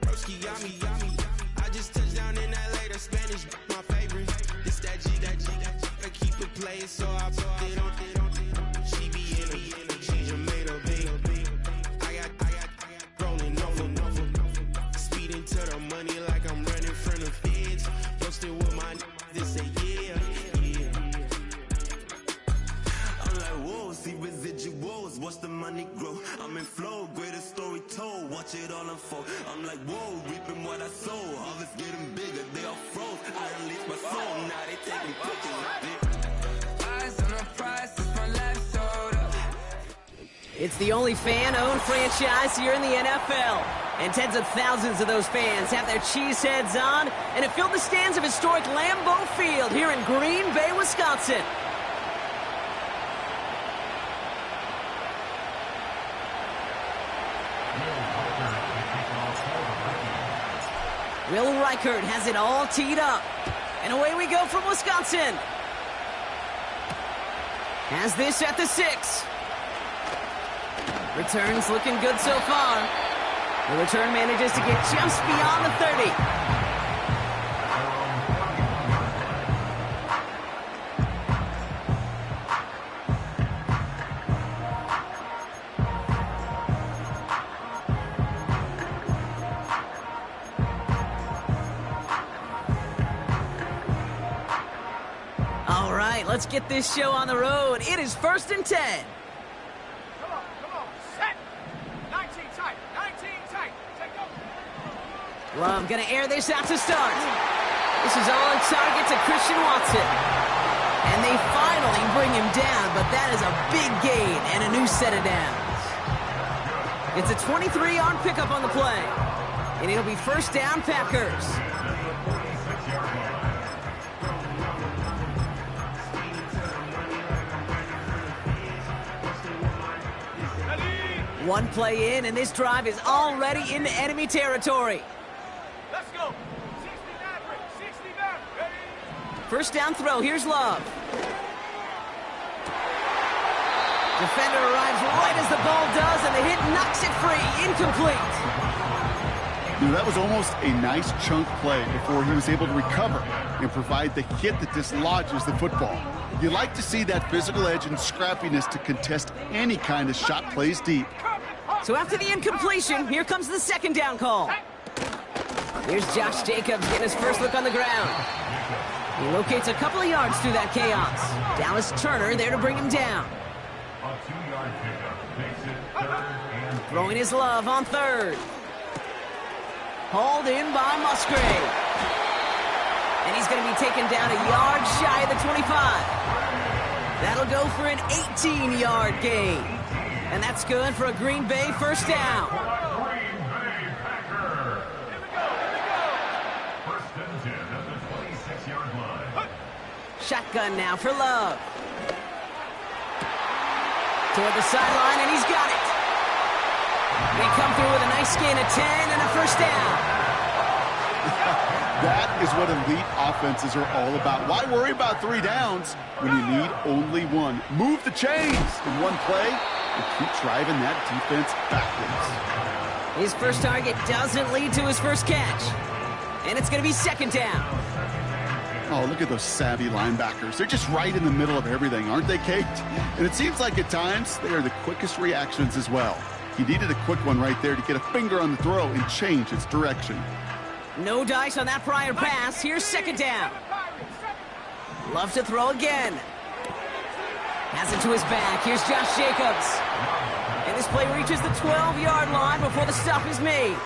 Broski got me. I just touched down in LA, the Spanish, my favorite. This that G, I keep it playing, so I put it on. She be in it, she just made a big. I got rolling over. Speeding to the money like I'm running from the feds. Posted with my this say yeah. I'm like, whoa, see residuals, watch the money grow. I'm in flow, greatest story told, watch it all unfold. I'm like, whoa, reaping what I sow. Harvest getting bigger, they all froze. I unleashed my soul, now they taking pictures of it. Eyes on the price, it's my left shoulder. It's the only fan-owned franchise here in the NFL. And tens of thousands of those fans have their cheese heads on, and it filled the stands of historic Lambeau Field here in Green Bay, Wisconsin. Will Reichert has it all teed up. And away we go from Wisconsin. Has this at the 6. Returns looking good so far. The return manages to get just beyond the 30. All right, let's get this show on the road. It is 1st and 10. Come on, set. 19 tight, take over. Love gonna air this out to start. This is all on target to Christian Watson. And they finally bring him down, but that is a big gain and a new set of downs. It's a 23-yard pickup on the play. And it'll be first down, Packers. One play in, and this drive is already into enemy territory. Let's go. 69, ready? First down throw, here's Love. Defender arrives right as the ball does, and the hit knocks it free, incomplete. That was almost a nice chunk play before he was able to recover and provide the hit that dislodges the football. You like to see that physical edge and scrappiness to contest any kind of shot plays deep. So after the incompletion, here comes the second down call. Here's Josh Jacobs getting his first look on the ground. He locates a couple of yards through that chaos. Dallas Turner there to bring him down. Throwing his Love on third. Hauled in by Musgrave. And he's going to be taken down a yard shy of the 25. That'll go for an 18-yard gain. And that's good for a Green Bay first down. Shotgun now for Love. Toward the sideline, and he's got it. They come through with a nice gain of 10 and a first down. That is what elite offenses are all about. Why worry about 3 downs when you need only 1? Move the chains in one play and keep driving that defense backwards. His first target doesn't lead to his first catch. And it's going to be second down. Oh, look at those savvy linebackers. They're just right in the middle of everything, aren't they, Kate? And it seems like at times they are the quickest reactions as well. He needed a quick one right there to get a finger on the throw and change its direction. No dice on that prior pass. Here's second down. Love to throw again. Has it to his back. Here's Josh Jacobs. And this play reaches the 12-yard line before the stop is made.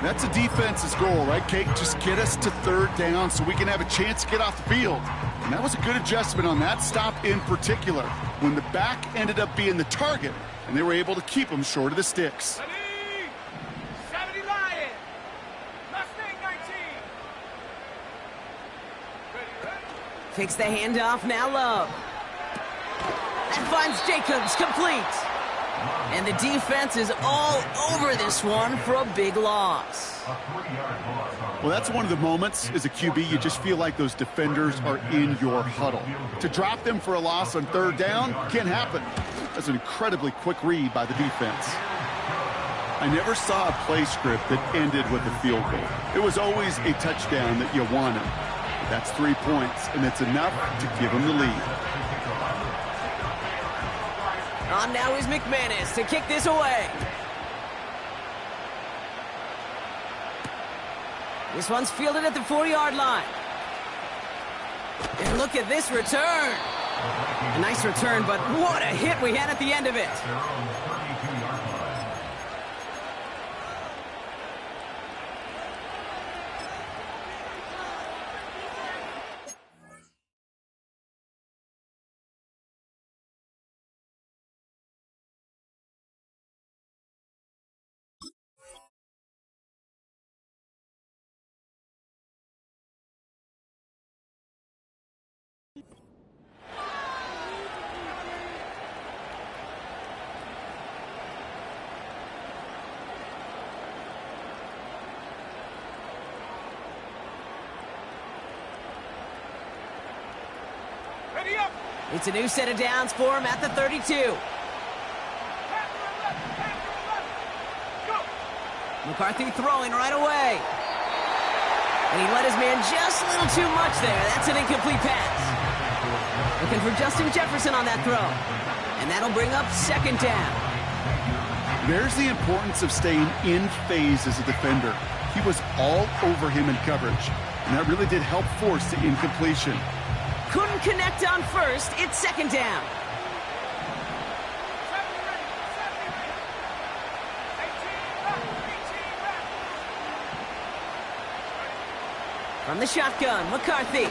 That's a defense's goal, right, Kate? Just get us to third down so we can have a chance to get off the field. And that was a good adjustment on that stop in particular, when the back ended up being the target, and they were able to keep him short of the sticks. 70 Lion. Mustang 19. Ready? Takes the handoff, now Love. That finds Jacobs, complete. And the defense is all over this one for a big loss. Well, that's one of the moments as a QB, you just feel like those defenders are in your huddle. To drop them for a loss on third down can't happen. That's an incredibly quick read by the defense. I never saw a play script that ended with a field goal. It was always a touchdown that you wanted. That's 3 points, and it's enough to give them the lead. On now is McManus to kick this away. This one's fielded at the 4-yard line. And look at this return. A nice return, but what a hit we had at the end of it. Ready up. It's a new set of downs for him at the 32. Go. McCarthy throwing right away. And he let his man just a little too much there. That's an incomplete pass. Looking for Justin Jefferson on that throw. And that'll bring up second down. There's the importance of staying in phase as a defender. He was all over him in coverage, and that really did help force the incompletion. Couldn't connect on first. It's second down. From the shotgun, McCarthy.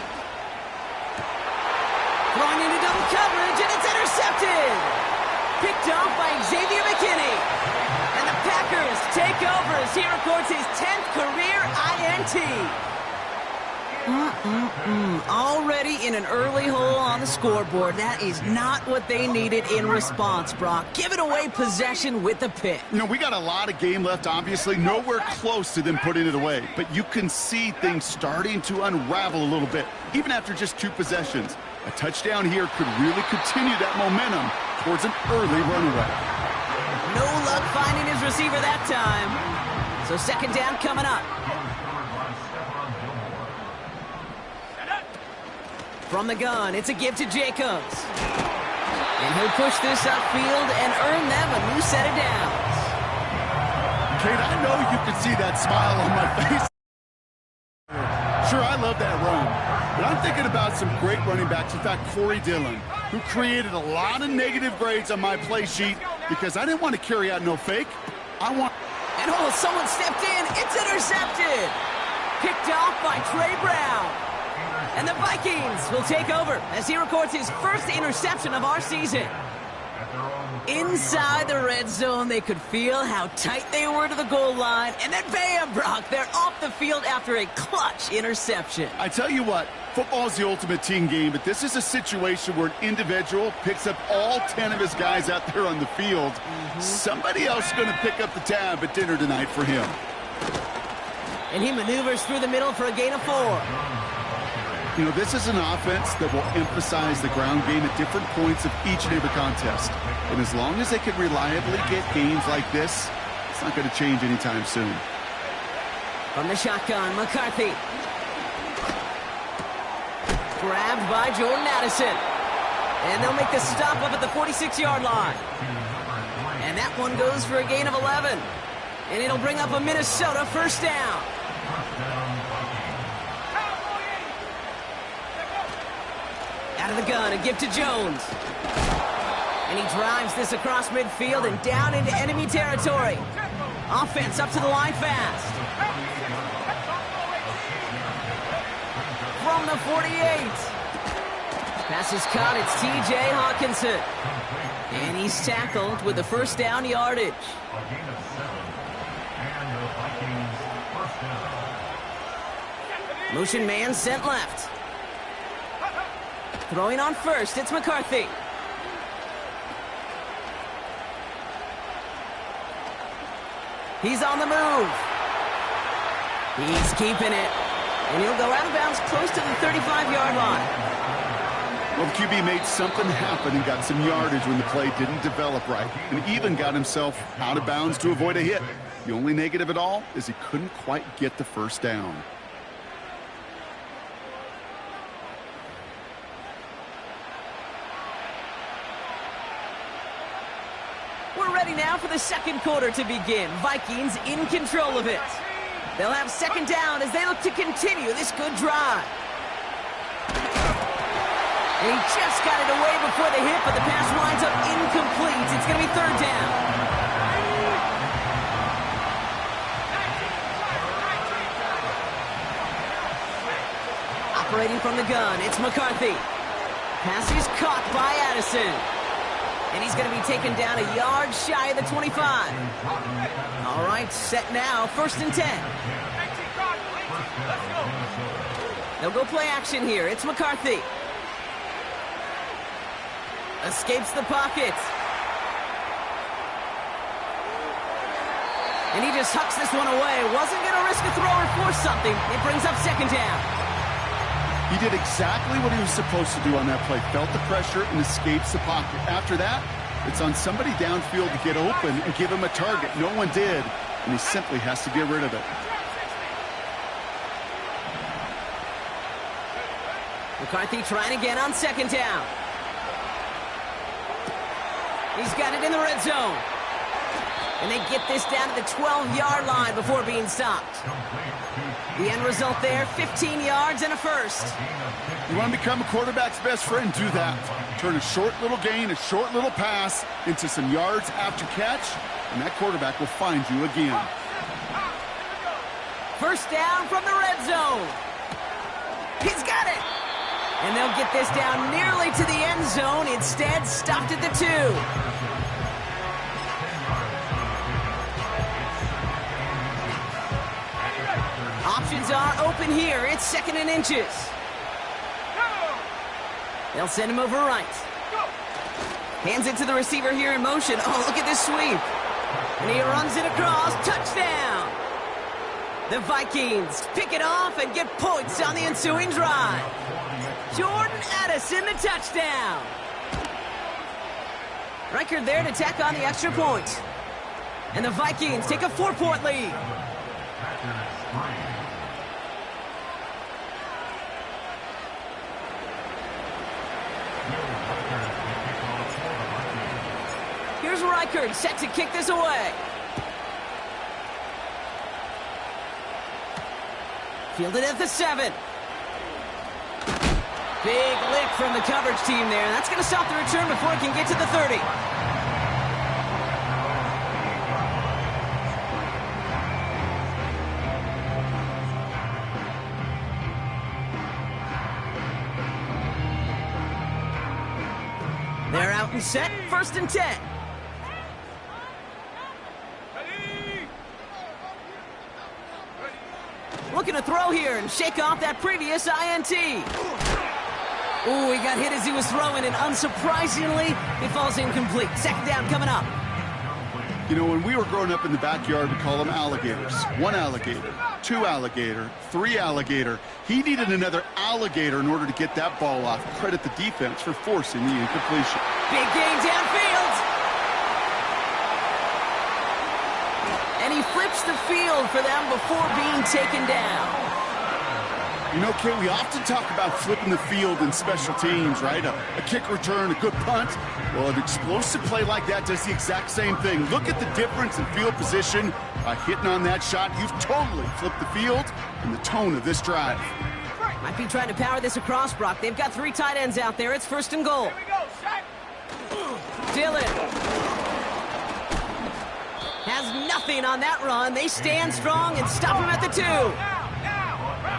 Throwing into double coverage, and it's intercepted. Picked off by Xavier McKinney. And the Packers take over as he records his 10th career INT. Already in an early hole on the scoreboard. That is not what they needed in response, Brock. Giving away possession with the pick. You know, we got a lot of game left, obviously. Nowhere close to them putting it away. But you can see things starting to unravel a little bit, even after just 2 possessions. A touchdown here could really continue that momentum towards an early runaway. No luck finding his receiver that time. So second down coming up. From the gun, it's a give to Jacobs. And he'll push this upfield and earn them a new set of downs. Kate, I know you can see that smile on my face. Sure, I love that run. But I'm thinking about some great running backs. In fact, Corey Dillon, who created a lot of negative grades on my play sheet because I didn't want to carry out no fake. And someone stepped in. It's intercepted. Picked off by Trey Brown. And the Vikings will take over as he records his first interception of our season. Inside the red zone, they could feel how tight they were to the goal line. And then bam, Brock, they're off the field after a clutch interception. I tell you what, football is the ultimate team game, but this is a situation where an individual picks up all 10 of his guys out there on the field. Somebody else is going to pick up the tab at dinner tonight for him. And he maneuvers through the middle for a gain of 4. You know, this is an offense that will emphasize the ground game at different points of each and every contest. And as long as they can reliably get games like this, it's not going to change anytime soon. From the shotgun, McCarthy. Grabbed by Jordan Addison. And they'll make the stop up at the 46-yard line. And that one goes for a gain of 11. And it'll bring up a Minnesota first down. Out of the gun, a give to Jones. And he drives this across midfield and down into enemy territory. Offense up to the line fast. From the 48. Pass is caught, it's T.J. Hawkinson. And he's tackled with the first down yardage. Motion man sent left. Throwing on first, it's McCarthy. He's on the move. He's keeping it. And he'll go out of bounds close to the 35-yard line. Well, the QB made something happen and got some yardage when the play didn't develop right, and even got himself out of bounds to avoid a hit. The only negative at all is he couldn't quite get the first down. We're ready now for the second quarter to begin. Vikings in control of it. They'll have second down as they look to continue this good drive. And he just got it away before the hit, but the pass winds up incomplete. It's going to be third down. Operating from the gun, it's McCarthy. Pass is caught by Addison. And he's going to be taken down a yard shy of the 25. All right, set now, 1st and 10. They'll go play action here. It's McCarthy. Escapes the pocket. And he just hucks this one away. Wasn't going to risk a throw or force something. It brings up second down. He did exactly what he was supposed to do on that play. Felt the pressure and escapes the pocket. After that, it's on somebody downfield to get open and give him a target. No one did, and he simply has to get rid of it. McCarthy trying again on second down. He's got it in the red zone. And they get this down to the 12-yard line before being stopped. The end result there, 15 yards and a first. You want to become a quarterback's best friend? Do that. Turn a short little gain, a short little pass into some yards after catch, and that quarterback will find you again. First down from the red zone. He's got it. And they'll get this down nearly to the end zone. Instead, stopped at the 2. Options are open here. It's 2nd and inches. They'll send him over right. Hands it to the receiver here in motion. Oh, look at this sweep. And he runs it across. Touchdown. The Vikings pick it off and get points on the ensuing drive. Jordan Addison, the touchdown. Record there to tack on the extra point. And the Vikings take a 4-point lead. Here's Reichard, set to kick this away. Fielded at the 7. Big lick from the coverage team there. That's going to stop the return before it can get to the 30. They're out and set, 1st and 10. Looking to throw here and shake off that previous INT. Ooh, he got hit as he was throwing, and unsurprisingly, it falls incomplete. Second down coming up. You know, when we were growing up in the backyard, we call them alligators. 1 alligator, 2 alligator, 3 alligator. He needed another alligator in order to get that ball off. Credit the defense for forcing the incompletion. Big gain downfield. And he flips the field for them before being taken down. You know, Kate, we often talk about flipping the field in special teams, right? A kick return, a good punt. Well, an explosive play like that does the exact same thing. Look at the difference in field position. By hitting on that shot, you've totally flipped the field and the tone of this drive. Might be trying to power this across, Brock. They've got 3 tight ends out there. It's 1st and goal. Here we go, set. Dillon has nothing on that run. They stand strong and stop him at the 2.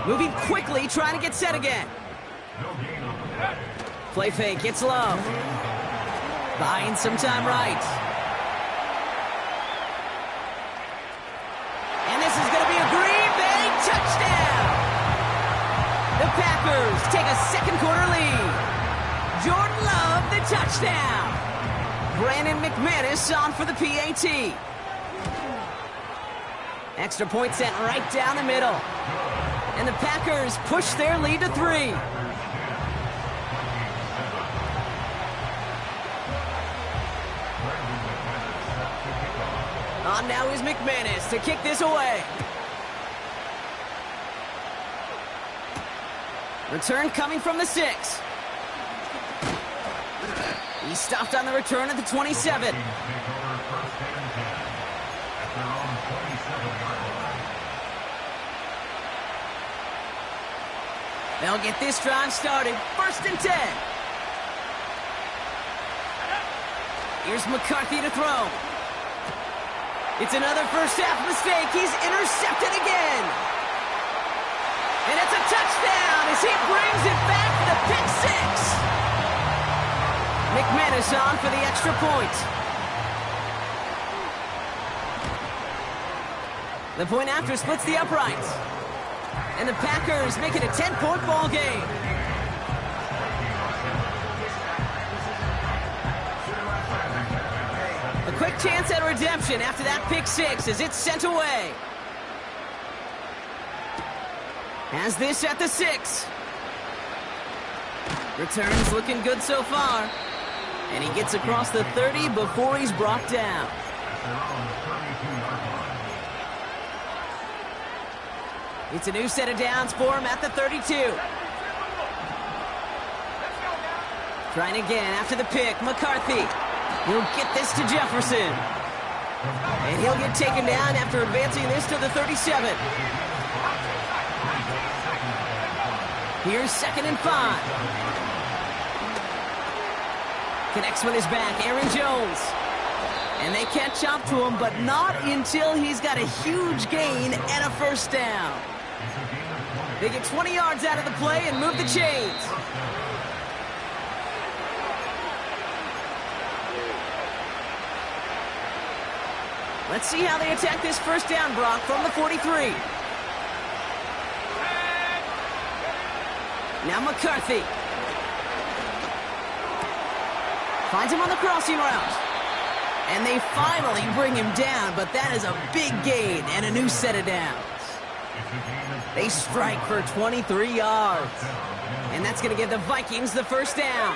Moving quickly, trying to get set again. Play fake, it's Love. Buying some time right. And this is going to be a Green Bay touchdown. The Packers take a second quarter lead. Jordan Love, the touchdown. Brandon McManus on for the PAT. Extra point sent right down the middle. And the Packers push their lead to 3. On now is McManus to kick this away. Return coming from the 6. He stopped on the return at the 27. They'll get this drive started. 1st and 10. Here's McCarthy to throw. It's another first half mistake. He's intercepted again. And it's a touchdown as he brings it back for the pick 6. McManus on for the extra point. The point after splits the uprights. And the Packers make it a 10-point ball game. A quick chance at redemption after that pick 6 as it's sent away. Has this at the 6. Returns looking good so far. And he gets across the 30 before he's brought down. It's a new set of downs for him at the 32. Trying again after the pick. McCarthy. He'll get this to Jefferson. And he'll get taken down after advancing this to the 37. Here's 2nd and 5. Connects with his back, Aaron Jones. And they catch up to him, but not until he's got a huge gain and a first down. They get 20 yards out of the play and move the chains. Let's see how they attack this first down, Brock, from the 43. Now McCarthy. Finds him on the crossing route. And they finally bring him down, but that is a big gain and a new set of downs. They strike for 23 yards. And that's going to give the Vikings the first down.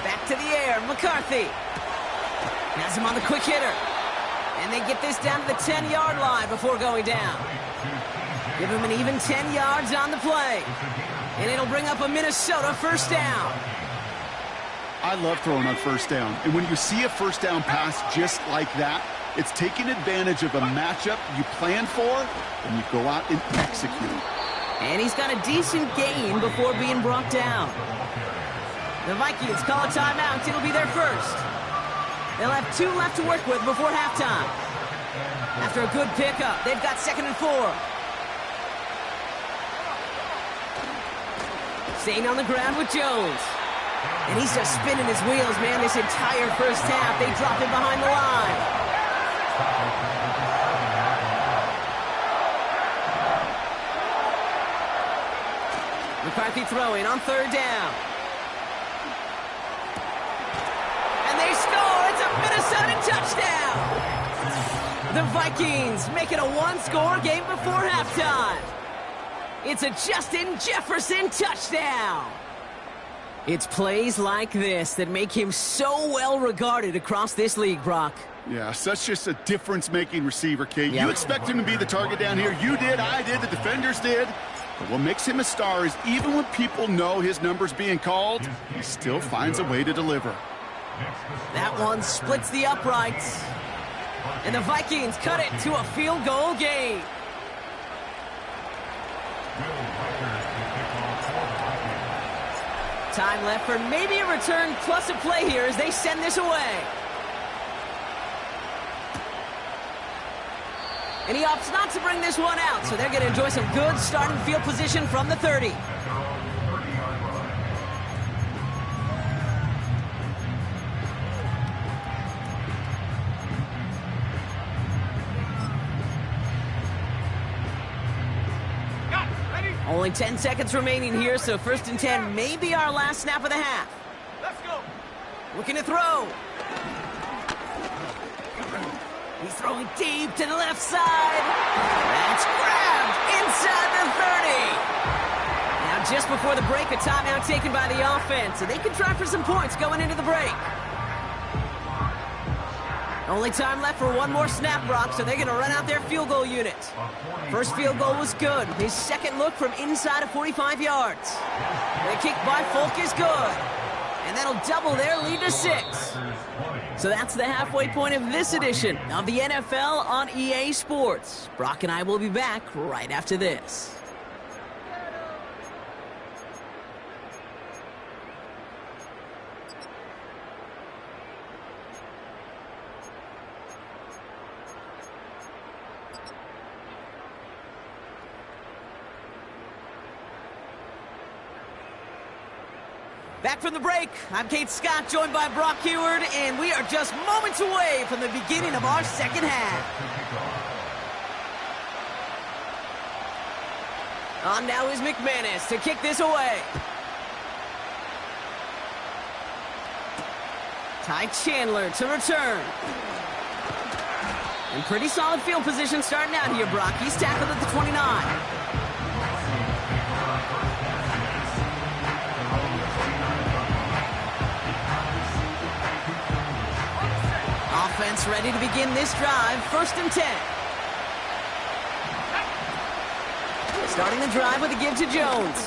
Back to the air, McCarthy. Has him on the quick hitter. And they get this down to the 10-yard line before going down. Give him an even 10 yards on the play. And it'll bring up a Minnesota first down. I love throwing on first down. And when you see a first down pass just like that, it's taking advantage of a matchup you planned for, and you go out and execute. And he's got a decent gain before being brought down. The Vikings call a timeout. It'll be their first. They'll have 2 left to work with before halftime. After a good pickup, they've got 2nd and 4. Staying on the ground with Jones. And he's just spinning his wheels, man, this entire first half. They drop him behind the line. McCarthy throwing on 3rd down. And they score. It's a Minnesota touchdown. The Vikings make it a 1-score game before halftime. It's a Justin Jefferson touchdown. It's plays like this that make him so well regarded across this league, Brock. Yeah, such just a difference-making receiver, Kate. You expect him to be the target down here. You did, I did, the defenders did. But what makes him a star is even when people know his number's being called, he still finds a way to deliver. That one splits the uprights. And the Vikings cut it to a field goal game. Time left for maybe a return plus a play here as they send this away. And he opts not to bring this one out, so they're going to enjoy some good starting field position from the 30. Only 10 seconds remaining here, so 1st and 10 may be our last snap of the half. Let's go. Looking to throw. He's throwing deep to the left side. That's grabbed inside the 30. Now, just before the break, a timeout taken by the offense, so they can try for some points going into the break. Only time left for one more snap, Brock, so they're going to run out their field goal unit. First field goal was good. His second look from inside of 45 yards. The kick by Folk is good. And that'll double their lead to 6. So that's the halfway point of this edition of the NFL on EA Sports. Brock and I will be back right after this. Back from the break, I'm Kate Scott, joined by Brock Heward, and we are just moments away from the beginning of our second half. On now is McManus to kick this away. Ty Chandler to return. And pretty solid field position starting out here, Brock. He's tackled at the 29. Offense ready to begin this drive. 1st and 10. Starting the drive with a give to Jones.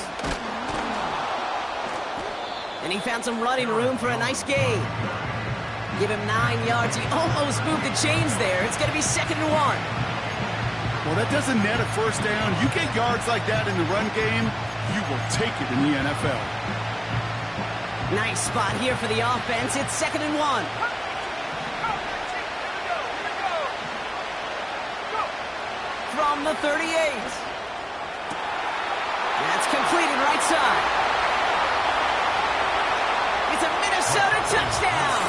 And he found some running room for a nice gain. Give him 9 yards. He almost moved the chains there. It's going to be 2nd and 1. Well, that doesn't net a first down. You get yards like that in the run game, you will take it in the NFL. Nice spot here for the offense. It's 2nd and 1. From the 38. That's completed right side. It's a Minnesota touchdown.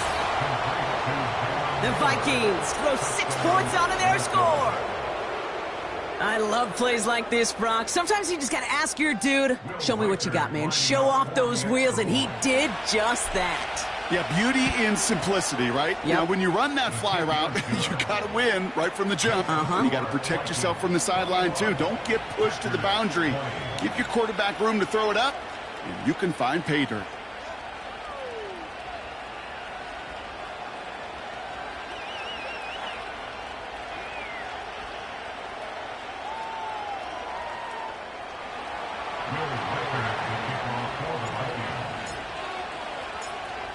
The Vikings throw 6 points onto their score. I love plays like this, Brock. Sometimes you just got to ask your dude, show me what you got, man. Show off those wheels, and he did just that. Yeah, beauty in simplicity, right? Yep. Now, when you run that fly route, you got to win right from the jump. You got to protect yourself from the sideline, too. Don't get pushed to the boundary. Give your quarterback room to throw it up, and you can find pay dirt.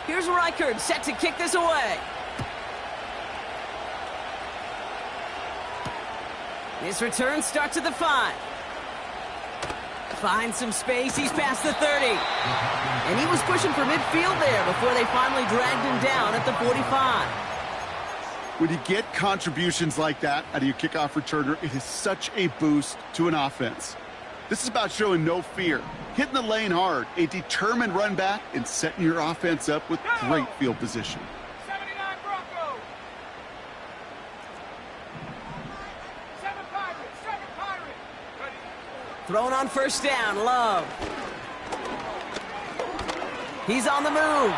Here's Reichard set to kick this away. This return starts at the 5. Finds some space. He's past the 30. And he was pushing for midfield there before they finally dragged him down at the 45. When you get contributions like that out of your kickoff returner, it is such a boost to an offense. This is about showing no fear, hitting the lane hard, a determined run back, and setting your offense up with great field position. 79 Broncos. 7 Pirates. 7 Pirates. Ready. Thrown on 1st down, Love. He's on the move.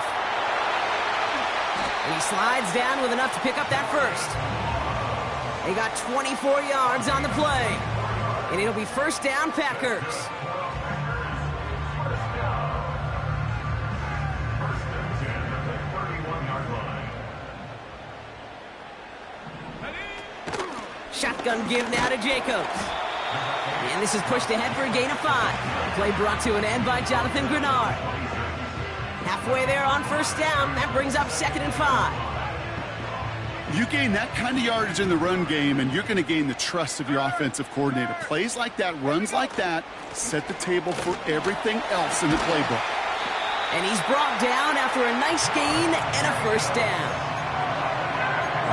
And he slides down with enough to pick up that 1st. They got 24 yards on the play. And it'll be 1st down, Packers. Shotgun give now to Jacobs. And this is pushed ahead for a gain of 5. Play brought to an end by Jonathan Grenard. Halfway there on 1st down. That brings up 2nd and 5. You gain that kind of yardage in the run game, and you're going to gain the trust of your offensive coordinator. Plays like that, runs like that, set the table for everything else in the playbook. And he's brought down after a nice gain and a 1st down.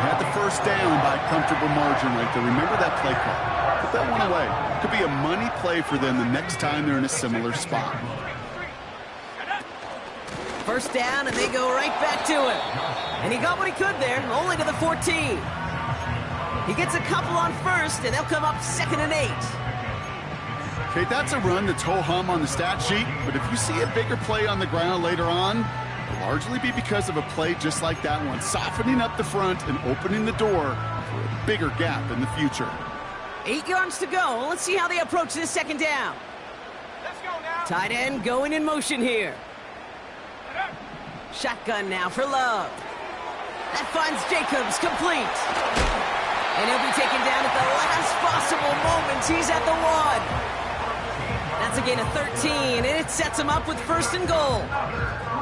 Had the 1st down by a comfortable margin right there. Remember that play call. Put that one away. Could be a money play for them the next time they're in a similar spot. 1st down, and they go right back to him. And he got what he could there, only to the 14. He gets a couple on 1st, and they'll come up 2nd and 8. Okay, that's a run that's ho-hum on the stat sheet, but if you see a bigger play on the ground later on, it'll largely be because of a play just like that one, softening up the front and opening the door for a bigger gap in the future. 8 yards to go. Let's see how they approach this second down. Let's go now. Tight end going in motion here. Shotgun now for Love. That finds Jacobs, complete. And he'll be taken down at the last possible moment. He's at the 1. That's a gain of 13, and it sets him up with 1st and goal.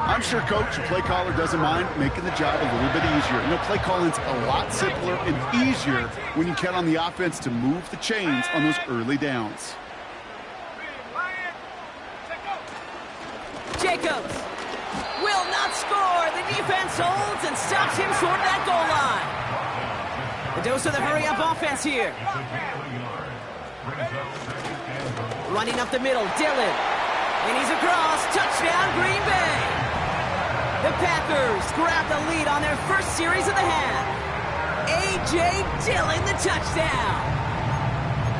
I'm sure Coach, your play caller, doesn't mind making the job a little bit easier. You know, play calling's a lot simpler and easier when you count on the offense to move the chains on those early downs. Jacobs will not score. The defense holds and stops him short of that goal line. The dose of the hurry-up offense here. Running up the middle, Dillon. And he's across. Touchdown, Green Bay. The Packers grab the lead on their first series of the half. A.J. Dillon, the touchdown.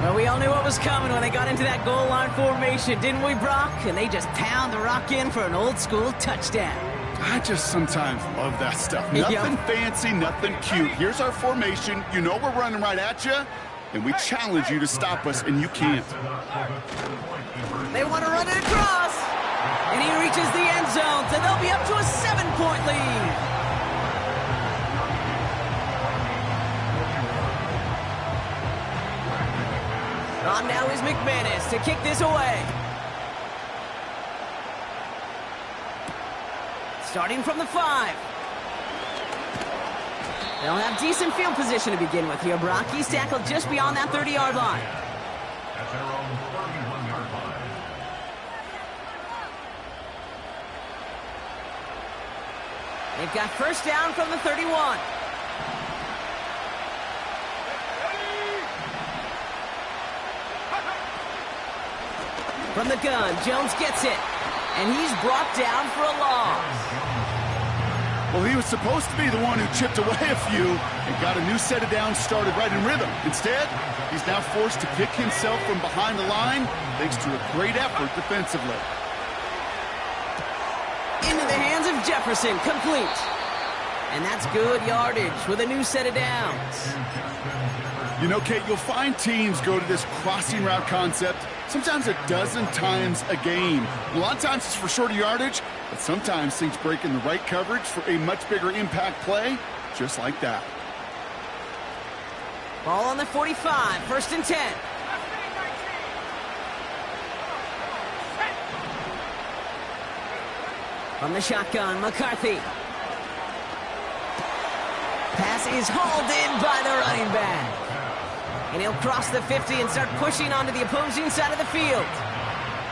Well, we all knew what was coming when they got into that goal line formation, didn't we, Brock? And they just pound the rock in for an old-school touchdown. I just sometimes love that stuff. Nothing fancy, nothing cute. Here's our formation. You know we're running right at you, and we challenge you to stop us, and you can't. They want to run it across, and he reaches the end zone, so they'll be up to a 7-point lead. On now is McManus to kick this away. Starting from the 5. They'll have decent field position to begin with here, Brock. He's tackled just beyond that 30-yard line. At their own 31-yard line. They've got 1st down from the 31. From the gun, Jones gets it, and he's brought down for a loss. Well, he was supposed to be the one who chipped away a few and got a new set of downs started right in rhythm. Instead, he's now forced to pick himself from behind the line thanks to a great effort defensively. Into the hands of Jefferson, complete. And that's good yardage with a new set of downs. You know, Kate, you'll find teams go to this crossing route concept sometimes a dozen times a game. A lot of times it's for shorter yardage, but sometimes things break in the right coverage for a much bigger impact play, just like that. Ball on the 45, 1st and 10. From the shotgun, McCarthy. Pass is hauled in by the running back. And he'll cross the 50 and start pushing onto the opposing side of the field.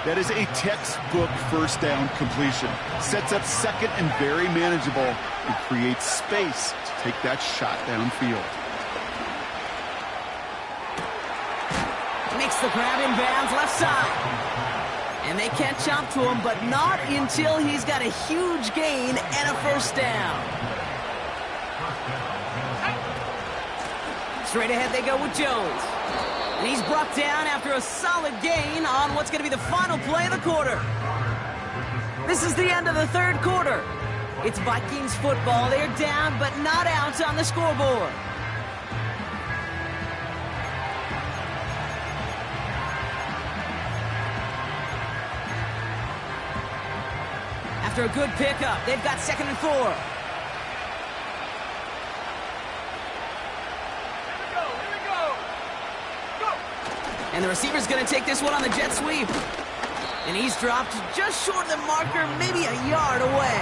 That is a textbook 1st down completion. Sets up 2nd and very manageable and creates space to take that shot downfield. Makes the grab in bounds left side. And they catch up to him, but not until he's got a huge gain and a 1st down. Straight ahead they go with Jones. And he's brought down after a solid gain on what's going to be the final play of the quarter. This is the end of the 3rd quarter. It's Vikings football. They're down, but not out on the scoreboard. After a good pickup, they've got 2nd and 4. And the receiver's going to take this one on the jet sweep. And he's dropped just short of the marker, maybe a yard away.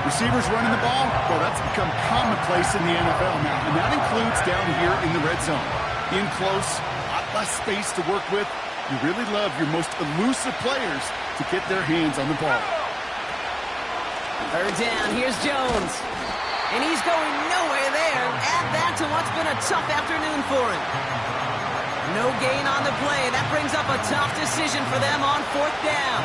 Receivers running the ball, well, that's become commonplace in the NFL now. And that includes down here in the red zone. In close, a lot less space to work with. You really love your most elusive players to get their hands on the ball. 3rd down, here's Jones. And he's going nowhere there. Add that to what's been a tough afternoon for him. No gain on the play. That brings up a tough decision for them on 4th down.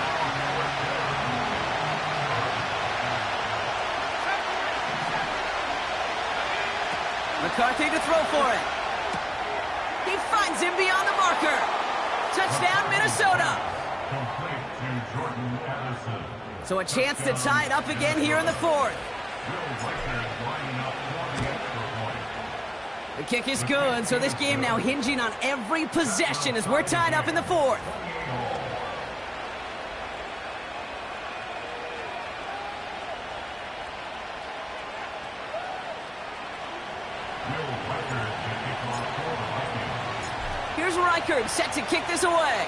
McCarthy to throw for it. He finds him beyond the marker. Touchdown, Minnesota. So a chance to tie it up again here in the 4th. The kick is good, so this game now hinging on every possession as we're tied up in the fourth. Here's Reichert set to kick this away.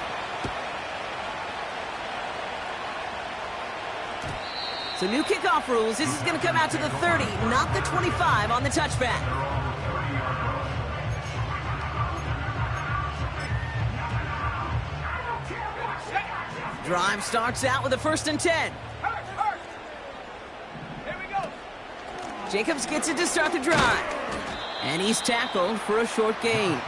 So new kickoff rules. This is going to come out to the 30, not the 25 on the touchback. Drive starts out with a 1st and 10. Here we go. Jacobs gets it to start the drive. And he's tackled for a short gain.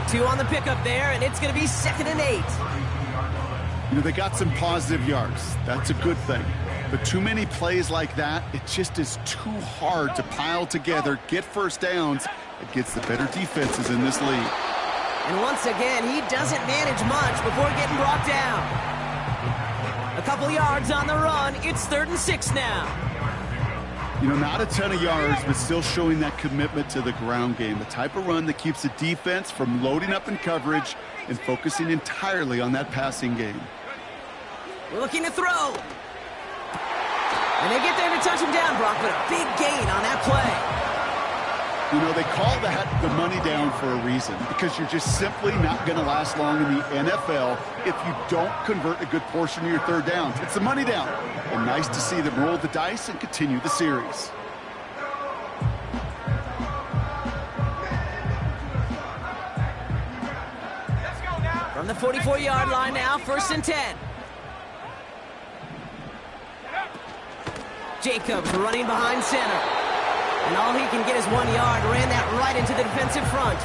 2 on the pickup there, and it's going to be 2nd and 8. You know, they got some positive yards. That's a good thing. But too many plays like that, it just is too hard to pile together, get first downs against the better defenses in this league. And once again, he doesn't manage much before getting brought down. A couple yards on the run. It's 3rd and 6 now. You know, not a ton of yards, but still showing that commitment to the ground game. The type of run that keeps the defense from loading up in coverage and focusing entirely on that passing game. Looking to throw. And they get there to touch him down, Brock, but a big gain on that play. You know, they call that the money down for a reason, because you're just simply not going to last long in the NFL if you don't convert a good portion of your 3rd downs. It's the money down. And nice to see them roll the dice and continue the series. Let's go now. From the 44-yard line now, 1st and 10. Jacobs running behind center. And all he can get is 1 yard. Ran that right into the defensive front.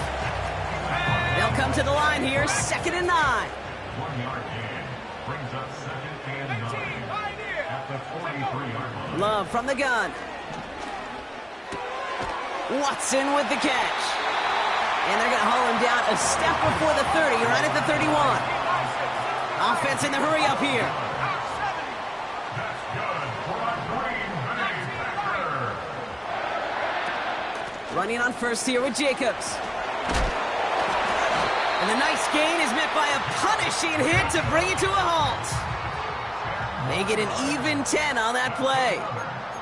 They'll come to the line here, 2nd and 9. 1 yard gain brings up 2nd and 9 at the 43-yard line. Love from the gun. Watson with the catch. And they're going to haul him down a step before the 30, right at the 31. Offense in the hurry up here. Running on 1st here with Jacobs. And the nice gain is met by a punishing hit to bring it to a halt. They get an even 10 on that play.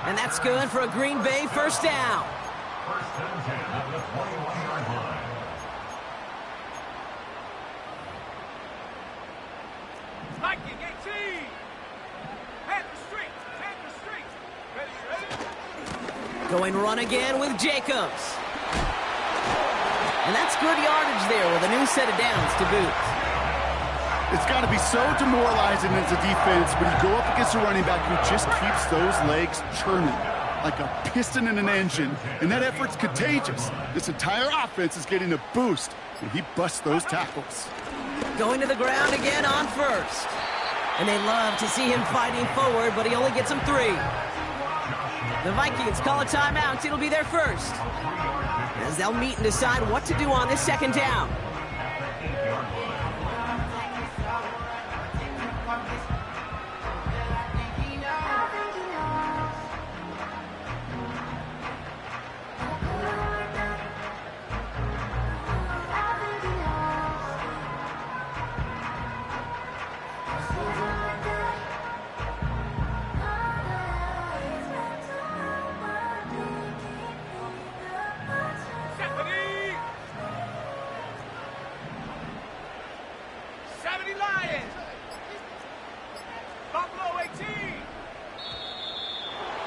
And that's good for a Green Bay 1st down. 1st and 10 at the 21-yard line. Hiking 18. Panther Street. Panther Street. Ready, ready? Going run again with Jacobs. And that's good yardage there with a new set of downs to boot. It's got to be so demoralizing as a defense when you go up against a running back who just keeps those legs churning like a piston in an engine, and that effort's contagious. This entire offense is getting a boost when he busts those tackles. Going to the ground again on 1st. And they love to see him fighting forward, but he only gets them 3. The Vikings call a timeout. It'll be their 1st. As they'll meet and decide what to do on this 2nd down.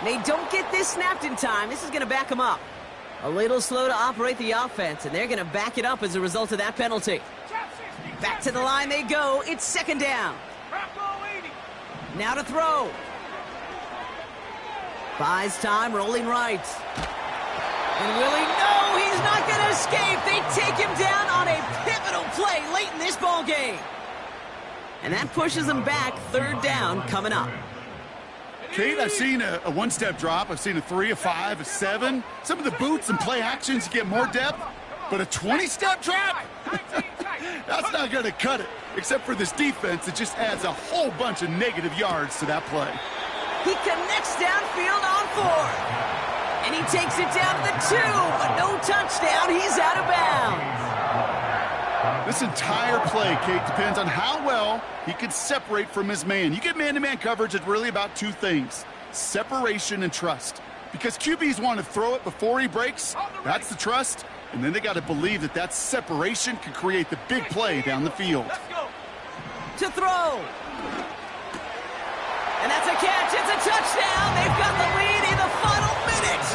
They don't get this snapped in time. This is going to back them up. A little slow to operate the offense, and they're going to back it up as a result of that penalty. Back to the line they go. It's 2nd down. Now to throw. Buys time, rolling right. And Willie, no, he's not going to escape. They take him down on a pivotal play late in this ball game. And that pushes them back. 3rd down coming up. Kate, I've seen a one-step drop. I've seen a 3, a 5, a 7. Some of the boots and play actions get more depth, but a 20-step drop? That's not going to cut it, except for this defense that just adds a whole bunch of negative yards to that play. He connects downfield on 4th. And he takes it down to the 2, but no touchdown. He's out of bounds. This entire play, Kate, depends on how well he can separate from his man. You get man-to-man coverage, it's really about two things: separation and trust. Because QBs want to throw it before he breaks, that's the trust. And then they got to believe that that separation can create the big play down the field. Let's go. To throw. And that's a catch. It's a touchdown. They've got the lead in the final minute.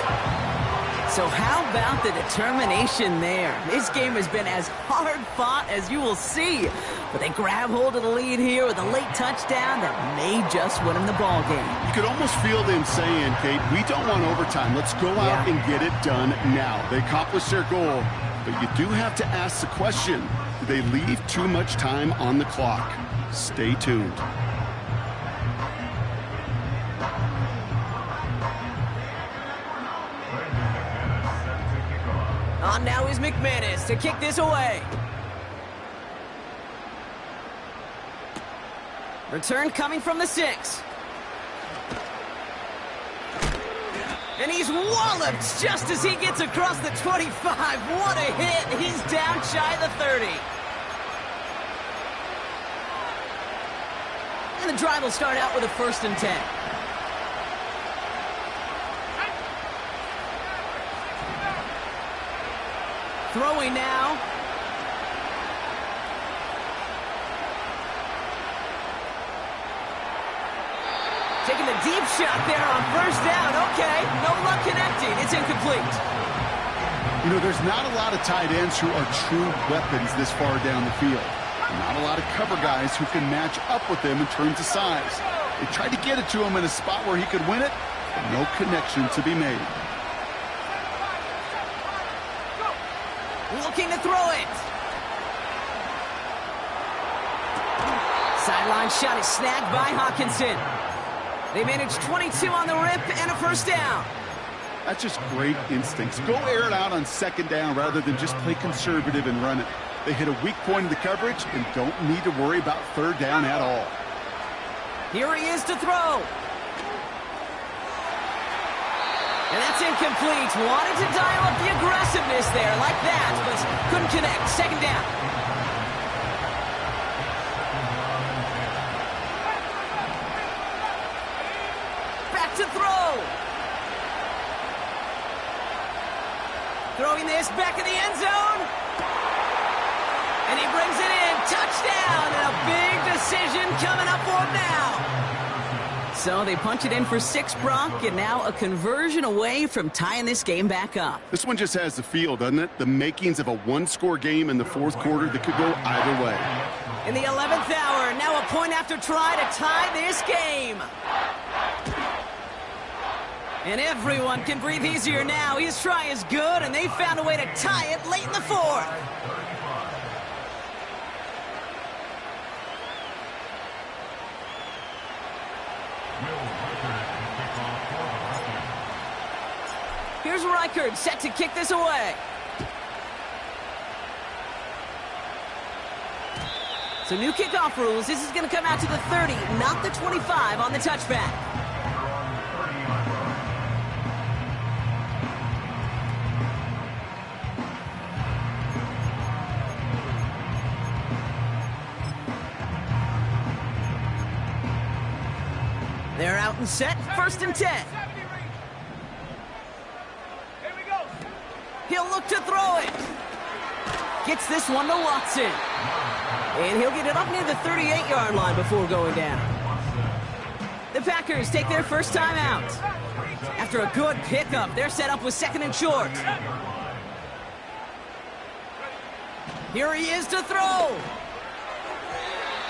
So how about the determination there? This game has been as hard fought as you will see. But they grab hold of the lead here with a late touchdown that may just win them the ball game. You could almost feel them saying, Kate, we don't want overtime. Let's go out and get it done now. They accomplished their goal, but you do have to ask the question, do they leave too much time on the clock? Stay tuned. On now is McManus to kick this away. Return coming from the 6. And he's walloped just as he gets across the 25. What a hit. He's down shy of the 30. And the drive will start out with a 1st and 10. Throwing now. Taking the deep shot there on 1st down. Okay, no luck connecting. It's incomplete. You know, there's not a lot of tight ends who are true weapons this far down the field. Not a lot of cover guys who can match up with them in terms of size. They tried to get it to him in a spot where he could win it, but no connection to be made. Looking to throw it. Sideline shot is snagged by Hawkinson. They managed 22 on the rip and a 1st down. That's just great instincts. Go air it out on 2nd down rather than just play conservative and run it. They hit a weak point of the coverage and don't need to worry about 3rd down at all. Here he is to throw. And that's incomplete. Wanted to dial up the aggressiveness there like that, but couldn't connect. 2nd down. Back to throw. Throwing this back in the end zone. And he brings it in. Touchdown. And a big decision coming up for him now. So they punch it in for 6, Brock, and now a conversion away from tying this game back up. This one just has the feel, doesn't it? The makings of a one-score game in the 4th quarter that could go either way. In the 11th hour, now a point after try to tie this game. And everyone can breathe easier now. His try is good, and they found a way to tie it late in the 4th. Here's Reichard set to kick this away. So new kickoff rules. This is going to come out to the 30, not the 25 on the touchback. They're out and set. 1st and 10. He'll look to throw it. Gets this one to Watson. And he'll get it up near the 38-yard line before going down. The Packers take their first time out. After a good pickup, they're set up with 2nd and short. Here he is to throw.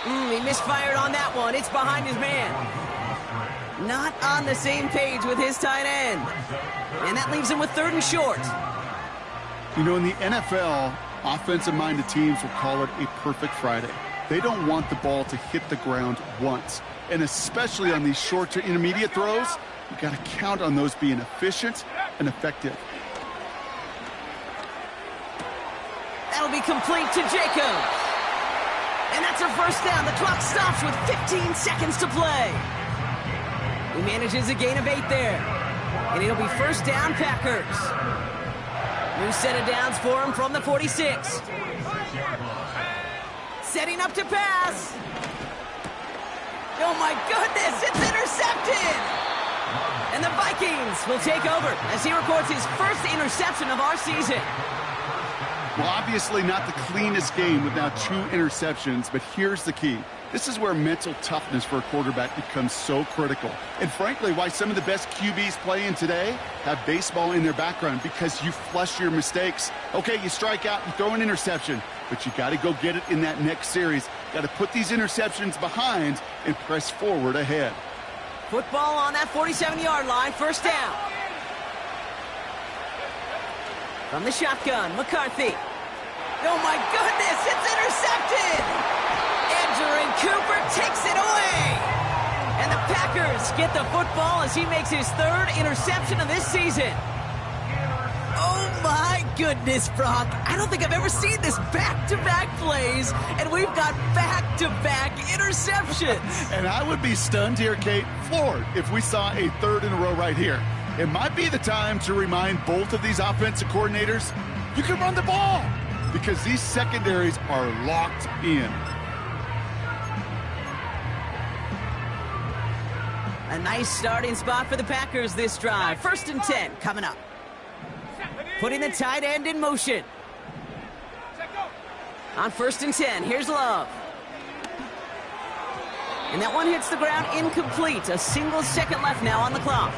He misfired on that one. It's behind his man. Not on the same page with his tight end. And that leaves him with 3rd and short. You know, in the NFL, offensive-minded teams will call it a perfect Friday. They don't want the ball to hit the ground once. And especially on these short to intermediate throws, you got to count on those being efficient and effective. That'll be complete to Jacobs. And that's a 1st down. The clock stops with 15 seconds to play. He manages a gain of 8 there. And it'll be first down, Packers. New set of downs for him from the 46. Setting up to pass. Oh my goodness, it's intercepted! And the Vikings will take over as he records his first interception of our season. Well, obviously not the cleanest game with now 2 interceptions, but here's the key. This is where mental toughness for a quarterback becomes so critical. And frankly, why some of the best QBs playing today have baseball in their background, because you flush your mistakes. Okay, you strike out, you throw an interception, but you got to go get it in that next series. Got to put these interceptions behind and press forward ahead. Football on that 47-yard line, first down. From the shotgun, McCarthy. Oh my goodness, it's intercepted! Edgerrin Cooper takes it away! And the Packers get the football as he makes his 3rd interception of this season. Oh my goodness, Brock. I don't think I've ever seen this back-to-back plays, and we've got back-to-back interceptions. And I would be stunned here, Kate, floored, if we saw a 3rd in a row right here. It might be the time to remind both of these offensive coordinators, you can run the ball, because these secondaries are locked in. A nice starting spot for the Packers this drive. 1st and 10 coming up. Putting the tight end in motion. On 1st and 10, here's Love. And that one hits the ground incomplete. A single second left now on the clock.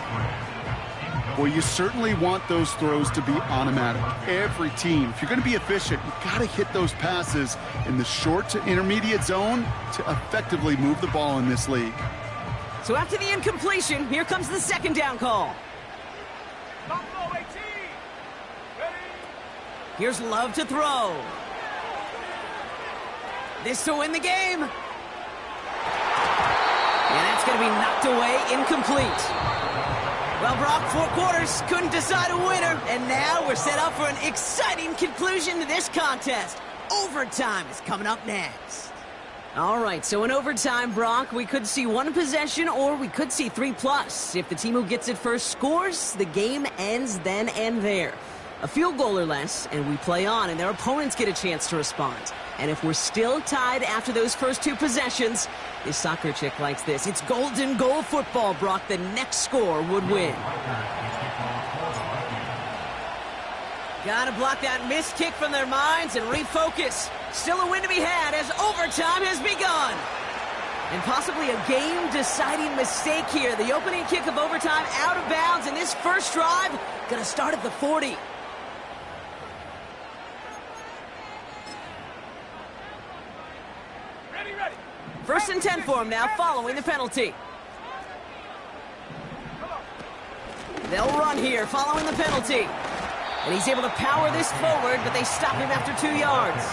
Well, you certainly want those throws to be automatic. Every team, if you're going to be efficient, you've got to hit those passes in the short to intermediate zone to effectively move the ball in this league. So after the incompletion, here comes the 2nd down call. Here's Love to throw. This to win the game. And that's going to be knocked away, incomplete. Well, Brock, 4 quarters couldn't decide a winner, and now we're set up for an exciting conclusion to this contest. Overtime is coming up next. All right, so in overtime, Brock, we could see 1 possession or we could see 3+. If the team who gets it first scores, the game ends then and there. A field goal or less, and we play on, and their opponents get a chance to respond. And if we're still tied after those first 2 possessions, this soccer chick likes this. It's golden goal football, Brock. The next score would win. Gotta block that missed kick from their minds and refocus. Still a win to be had as overtime has begun. And possibly a game-deciding mistake here. The opening kick of overtime out of bounds, and this first drive gonna start at the 40. First and 10 for him now, following the penalty. They'll run here, following the penalty. And he's able to power this forward, but they stop him after 2 yards.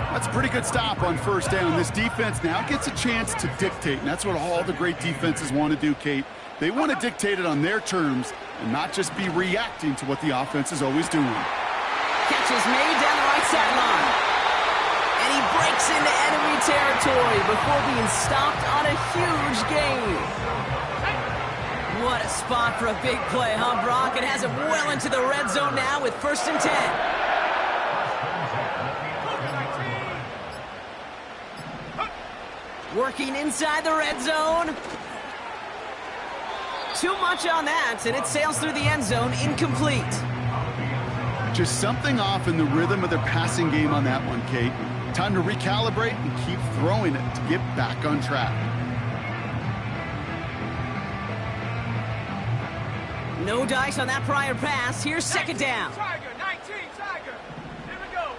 That's a pretty good stop on 1st down. This defense now gets a chance to dictate, and that's what all the great defenses want to do, Kate. They want to dictate it on their terms and not just be reacting to what the offense is always doing. Catch is made down the right sideline. And he breaks into enemy territory before being stopped on a huge gain. What a spot for a big play, huh, Brock? It has him well into the red zone now with 1st and 10. Working inside the red zone. Too much on that, and it sails through the end zone, incomplete. Just something off in the rhythm of their passing game on that one, Kate. Time to recalibrate and keep throwing it to get back on track. No dice on that prior pass. Here's 2nd down. Tiger, 19, Tiger. Here we go.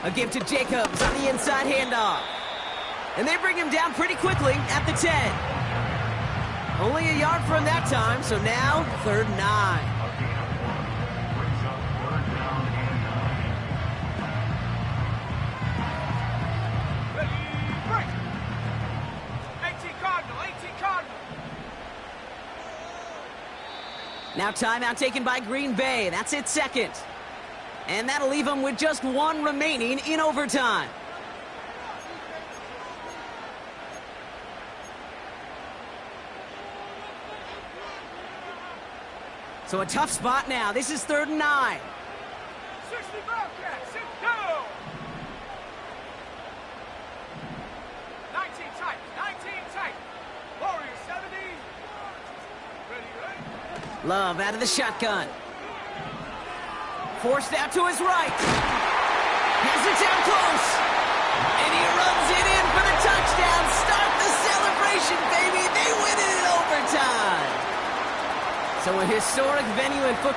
A give to Jacobs on the inside handoff. And they bring him down pretty quickly at the 10. Only a yard from that time, so now 3rd and 9. Now timeout taken by Green Bay. That's its 2nd. And that'll leave them with just 1 remaining in overtime. So a tough spot now. This is 3rd and 9. 60 Bobcats, sit down. 19 tight, 19 tight. Warriors 70. Ready, right? Love out of the shotgun. Forced out to his right. Has it down close. And he runs it in for the touchdown. Start the celebration, baby. They win it in overtime. So a historic venue in football.